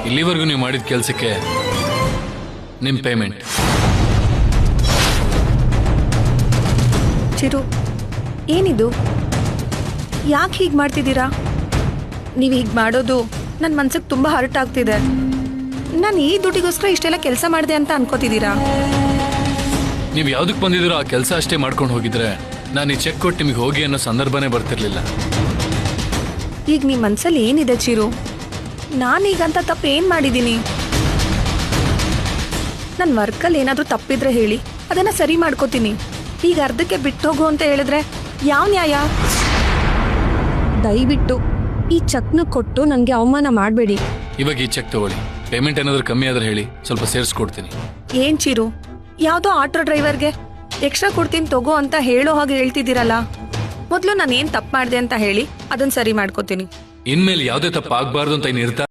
ಇಲ್ಲಿವರೆಗೂ ನೀವು ಮಾಡಿದ ಕೆಲಸಕ್ಕೆ ನಿಮ್ಮ ಪೇಮೆಂಟ್. ಚಿರು, ಏನಿದು? ಯಾಕೆ ಹೀಗೆ ಮಾಡ್ತಿದ್ದೀರಾ? ನೀವು ಹೀಗೆ ಮಾಡೋದು ನನ್ನ ಮನ್ಸಿಗೆ ತುಂಬ ಹರ್ಟ್ ಆಗ್ತಿದೆ. ನಾನು ಈ ದುಡ್ಡಿಗೋಸ್ಕರ ಇಷ್ಟೆಲ್ಲ ಕೆಲಸ ಮಾಡಿದೆ ಅಂತ ಅನ್ಕೋತಿದ್ದೀರಾ? ನೀವು ಯಾವುದಕ್ಕೆ ಬಂದಿದ್ದೀರೋ ಆ ಕೆಲಸ ಅಷ್ಟೇ ಮಾಡ್ಕೊಂಡು ಹೋಗಿದ್ರೆ ನಾನು ಈ ಚೆಕ್ ಕೊಟ್ಟು ನಿಮಗೆ ಹೋಗಿ ಅನ್ನೋ ಸಂದರ್ಭನೇ ಬರ್ತಿರ್ಲಿಲ್ಲ. ಈಗ ನಿಮ್ಮ ಮನಸ್ಸಲ್ಲಿ ಏನಿದೆ ಚಿರು? ನಾನೀಗಂತ ತಪ್ಪು ಏನು ಮಾಡಿದ್ದೀನಿ? ನನ್ನ ವರ್ಕಲ್ಲಿ ಏನಾದರೂ ತಪ್ಪಿದ್ರೆ ಹೇಳಿ, ಅದನ್ನು ಸರಿ ಮಾಡ್ಕೋತೀನಿ. ಈಗ ಅರ್ಧಕ್ಕೆ ಬಿಟ್ಟು ಹೋಗು ಅಂತ ಹೇಳಿದ್ರೆ ಯಾವ ನ್ಯಾಯ? ದಯವಿಟ್ಟು ಈ ಚೆಕ್ನ ಕೊಟ್ಟು ನನಗೆ ಅವಮಾನ ಮಾಡಬೇಡಿ. ಇವಾಗ ಈ ಚೆಕ್ ತಗೊಳ್ಳಿ. ಪೇಮೆಂಟ್ ಏನಾದರೂ ಕಮ್ಮಿ ಆದ್ರೆ ಹೇಳಿ, ಸ್ವಲ್ಪ ಸೇರಿಸ್ಕೊಡ್ತೀನಿ. ಏನ್ ಚಿರು, ಯಾವುದೋ ಆಟೋ ಡ್ರೈವರ್ಗೆ ಎಕ್ಸ್ಟ್ರಾ ಕೊಡ್ತೀನಿ ತಗೋ ಅಂತ ಹೇಳೋ ಹಾಗೆ ಹೇಳ್ತಿದ್ದೀರಲ್ಲ. ಮೊದಲು ನಾನು ಏನು ತಪ್ಪು ಮಾಡಿದೆ ಅಂತ ಹೇಳಿ ಅದನ್ನ ಸರಿ ಮಾಡ್ಕೋತೀನಿ. ಇನ್ಮೇಲೆ ಯಾವುದೇ ತಪ್ಪು ಆಗಬಾರ್ದು ಅಂತ ನಿರ್ಧಾರ